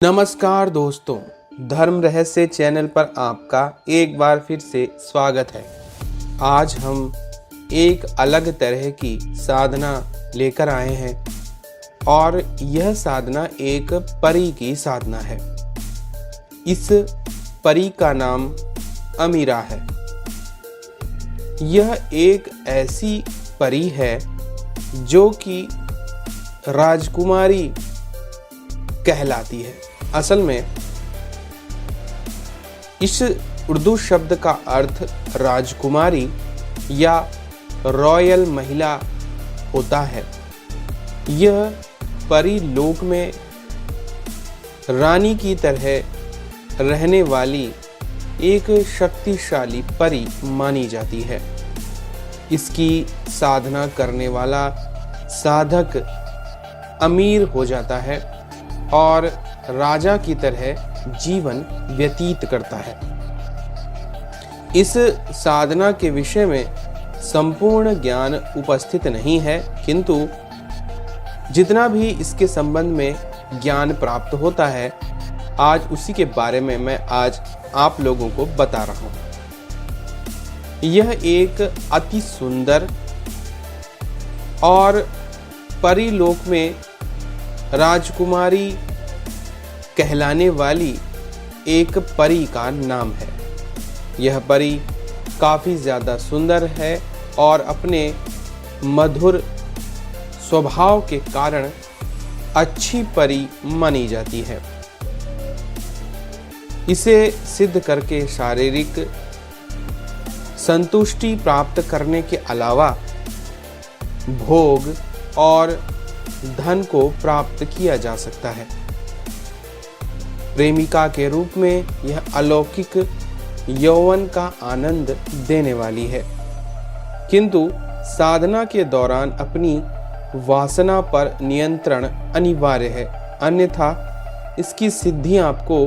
नमस्कार दोस्तों, धर्म रहस्य चैनल पर आपका एक बार फिर से स्वागत है। आज हम एक अलग तरह की साधना लेकर आए हैं और यह साधना एक परी की साधना है। इस परी का नाम अमीरा है। यह एक ऐसी परी है जो कि राजकुमारी कहलाती है। असल में इस उर्दू शब्द का अर्थ राजकुमारी या रॉयल महिला होता है। यह परी लोक में रानी की तरह रहने वाली एक शक्तिशाली परी मानी जाती है। इसकी साधना करने वाला साधक अमीर हो जाता है और राजा की तरह जीवन व्यतीत करता है। इस साधना के विषय में संपूर्ण ज्ञान उपस्थित नहीं है, किंतु जितना भी इसके संबंध में ज्ञान प्राप्त होता है, आज उसी के बारे में मैं आज आप लोगों को बता रहा हूं। यह एक अति सुंदर और परीलोक में राजकुमारी कहलाने वाली एक परी का नाम है। यह परी काफ़ी ज़्यादा सुंदर है और अपने मधुर स्वभाव के कारण अच्छी परी मानी जाती है। इसे सिद्ध करके शारीरिक संतुष्टि प्राप्त करने के अलावा भोग और धन को प्राप्त किया जा सकता है। प्रेमिका के रूप में यह अलौकिक यौवन का आनंद देने वाली है, किंतु साधना के दौरान अपनी वासना पर नियंत्रण अनिवार्य है, अन्यथा इसकी सिद्धि आपको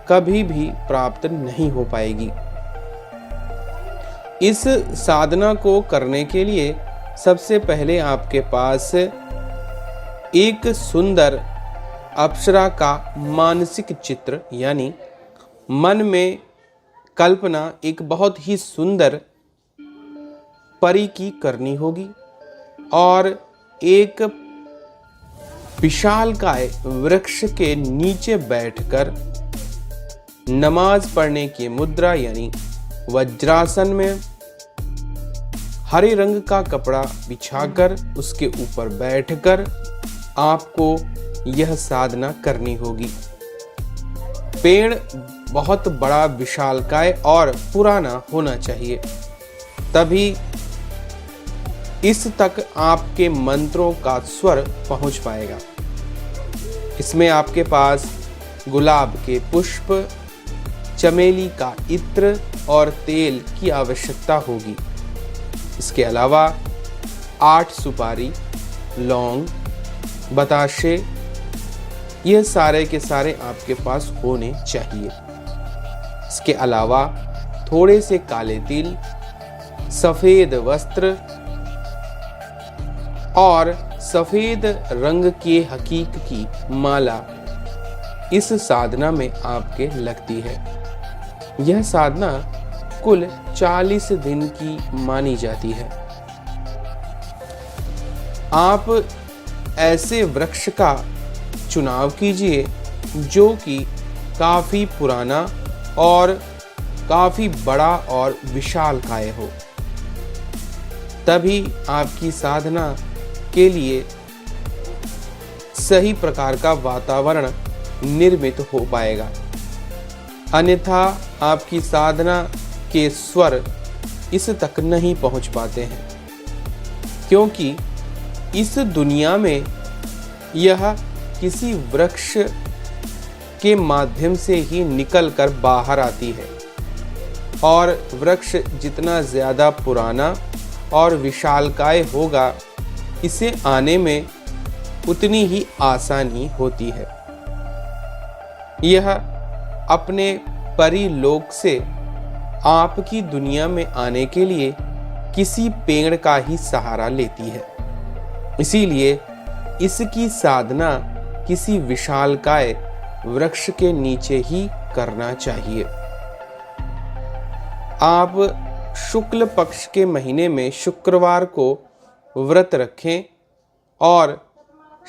कभी भी प्राप्त नहीं हो पाएगी। इस साधना को करने के लिए सबसे पहले आपके पास एक सुंदर अप्सरा का मानसिक चित्र यानी मन में कल्पना एक बहुत ही सुंदर परी की करनी होगी और एक विशालकाय वृक्ष के नीचे बैठकर नमाज पढ़ने की मुद्रा यानी वज्रासन में हरे रंग का कपड़ा बिछाकर उसके ऊपर बैठकर आपको यह साधना करनी होगी। पेड़ बहुत बड़ा विशालकाय और पुराना होना चाहिए, तभी इस तक आपके मंत्रों का स्वर पहुंच पाएगा। इसमें आपके पास गुलाब के पुष्प, चमेली का इत्र और तेल की आवश्यकता होगी। इसके अलावा 8 सुपारी, लौंग, बताशे, यह सारे के सारे आपके पास होने चाहिए। इसके अलावा थोड़े से काले तिल, सफेद वस्त्र और सफेद रंग के हकीक की माला इस साधना में आपके लगती है। यह साधना कुल 40 दिन की मानी जाती है। आप ऐसे वृक्ष का चुनाव कीजिए जो कि काफ़ी पुराना और काफ़ी बड़ा और विशालकाय हो, तभी आपकी साधना के लिए सही प्रकार का वातावरण निर्मित हो पाएगा, अन्यथा आपकी साधना के स्वर इस तक नहीं पहुंच पाते हैं, क्योंकि इस दुनिया में यह किसी वृक्ष के माध्यम से ही निकलकर बाहर आती है और वृक्ष जितना ज़्यादा पुराना और विशालकाय होगा, इसे आने में उतनी ही आसानी होती है। यह अपने परीलोक से आपकी दुनिया में आने के लिए किसी पेड़ का ही सहारा लेती है। इसीलिए इसकी साधना किसी विशालकाय वृक्ष के नीचे ही करना चाहिए। आप शुक्ल पक्ष के महीने में शुक्रवार को व्रत रखें और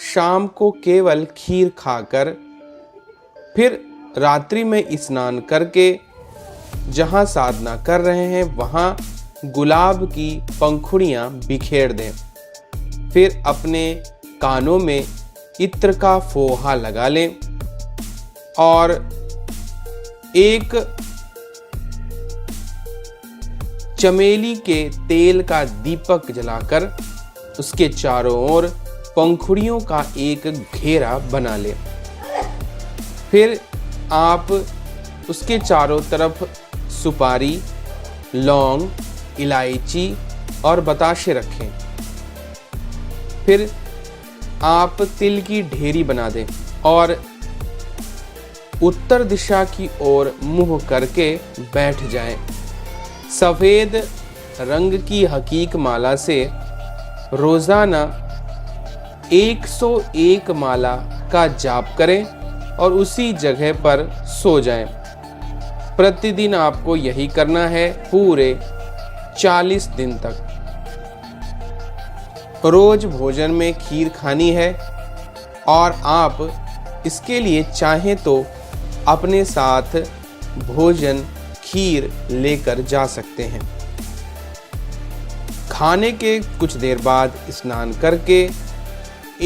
शाम को केवल खीर खाकर फिर रात्रि में स्नान करके जहाँ साधना कर रहे हैं वहाँ गुलाब की पंखुड़ियाँ बिखेर दें। फिर अपने कानों में इत्र का फोहा लगा लें और एक चमेली के तेल का दीपक जलाकर उसके चारों ओर पंखुड़ियों का एक घेरा बना लें। फिर आप उसके चारों तरफ सुपारी, लौंग, इलायची और बताशे रखें। फिर आप तिल की ढेरी बना दें और उत्तर दिशा की ओर मुंह करके बैठ जाएं। सफेद रंग की हकीक माला से रोजाना 101 माला का जाप करें और उसी जगह पर सो जाएं। प्रतिदिन आपको यही करना है पूरे 40 दिन तक। रोज भोजन में खीर खानी है और आप इसके लिए चाहें तो अपने साथ भोजन खीर लेकर जा सकते हैं। खाने के कुछ देर बाद स्नान करके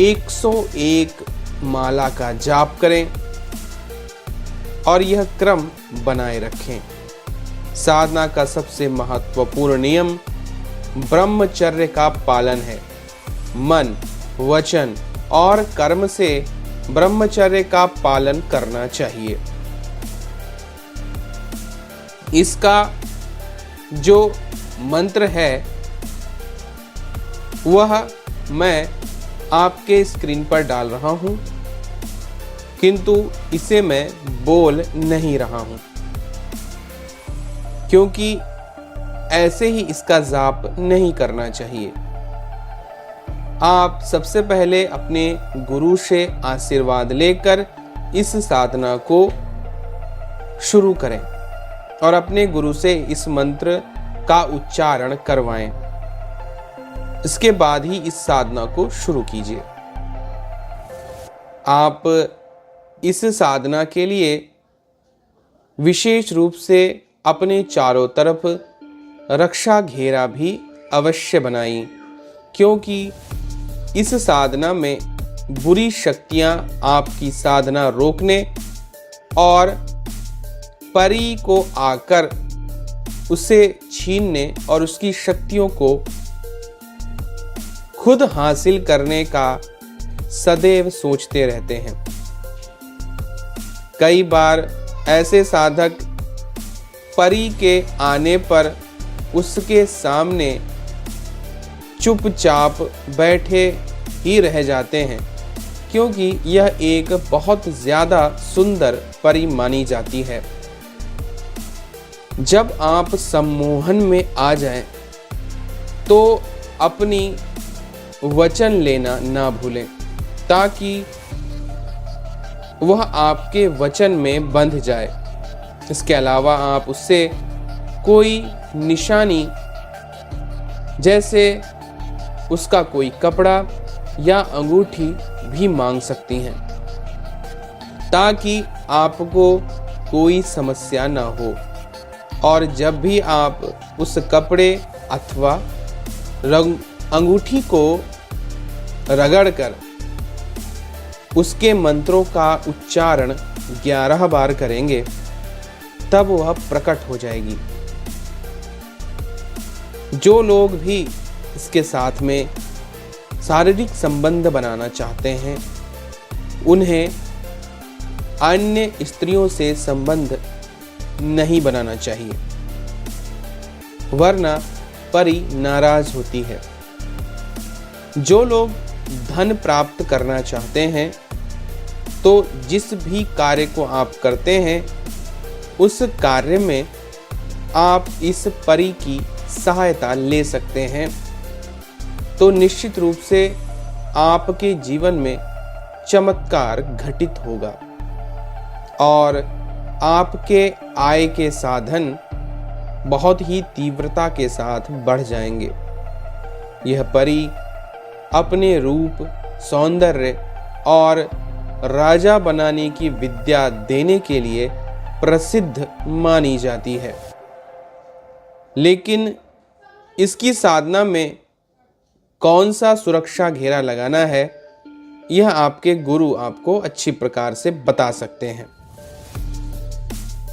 101 माला का जाप करें और यह क्रम बनाए रखें। साधना का सबसे महत्वपूर्ण नियम ब्रह्मचर्य का पालन है। मन, वचन और कर्म से ब्रह्मचर्य का पालन करना चाहिए। इसका जो मंत्र है वह मैं आपके स्क्रीन पर डाल रहा हूं, किंतु इसे मैं बोल नहीं रहा हूं क्योंकि ऐसे ही इसका जाप नहीं करना चाहिए। आप सबसे पहले अपने गुरु से आशीर्वाद लेकर इस साधना को शुरू करें और अपने गुरु से इस मंत्र का उच्चारण करवाएं। इसके बाद ही इस साधना को शुरू कीजिए। आप इस साधना के लिए विशेष रूप से अपने चारों तरफ रक्षा घेरा भी अवश्य बनाएं, क्योंकि इस साधना में बुरी शक्तियां आपकी साधना रोकने और परी को आकर उसे छीनने और उसकी शक्तियों को खुद हासिल करने का सदैव सोचते रहते हैं। कई बार ऐसे साधक परी के आने पर उसके सामने चुपचाप बैठे ही रह जाते हैं, क्योंकि यह एक बहुत ज्यादा सुंदर परी मानी जाती है। जब आप सम्मोहन में आ जाएं, तो अपनी वचन लेना ना भूलें, ताकि वह आपके वचन में बंध जाए। इसके अलावा आप उससे कोई निशानी, जैसे उसका कोई कपड़ा या अंगूठी भी मांग सकती हैं, ताकि आपको कोई समस्या ना हो। और जब भी आप उस कपड़े अथवा अंगूठी को रगड़कर उसके मंत्रों का उच्चारण 11 बार करेंगे, तब वह प्रकट हो जाएगी। जो लोग भी इसके साथ में शारीरिक संबंध बनाना चाहते हैं, उन्हें अन्य स्त्रियों से संबंध नहीं बनाना चाहिए, वरना परी नाराज होती है। जो लोग धन प्राप्त करना चाहते हैं, तो जिस भी कार्य को आप करते हैं, उस कार्य में आप इस परी की सहायता ले सकते हैं, तो निश्चित रूप से आपके जीवन में चमत्कार घटित होगा। और आपके आय के साधन बहुत ही तीव्रता के साथ बढ़ जाएंगे। यह परी अपने रूप, सौंदर्य और राजा बनाने की विद्या देने के लिए प्रसिद्ध मानी जाती है। लेकिन इसकी साधना में कौन सा सुरक्षा घेरा लगाना है, यह आपके गुरु आपको अच्छी प्रकार से बता सकते हैं।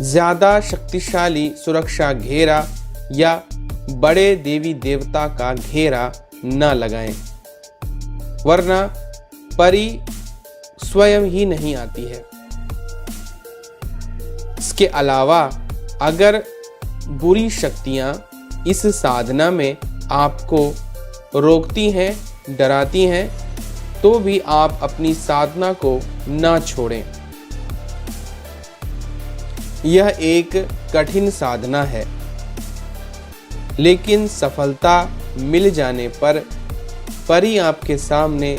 ज़्यादा शक्तिशाली सुरक्षा घेरा या बड़े देवी देवता का घेरा न लगाएं, वरना परी स्वयं ही नहीं आती है। इसके अलावा अगर बुरी शक्तियां इस साधना में आपको रोकती हैं, डराती हैं, तो भी आप अपनी साधना को ना छोड़ें। यह एक कठिन साधना है, लेकिन सफलता मिल जाने पर परी आपके सामने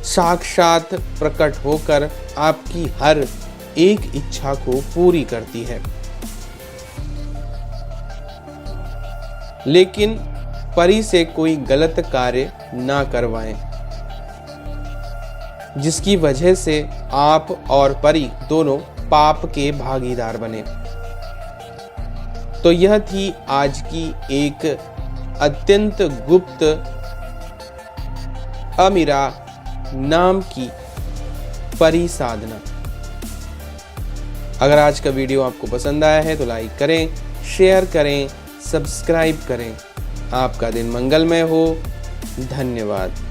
साक्षात प्रकट होकर आपकी हर एक इच्छा को पूरी करती है। लेकिन परी से कोई गलत कार्य ना करवाएं, जिसकी वजह से आप और परी दोनों पाप के भागीदार बने। तो यह थी आज की एक अत्यंत गुप्त अमीरा नाम की परी साधना। अगर आज का वीडियो आपको पसंद आया है तो लाइक करें, शेयर करें, सब्सक्राइब करें। आपका दिन मंगलमय हो। धन्यवाद।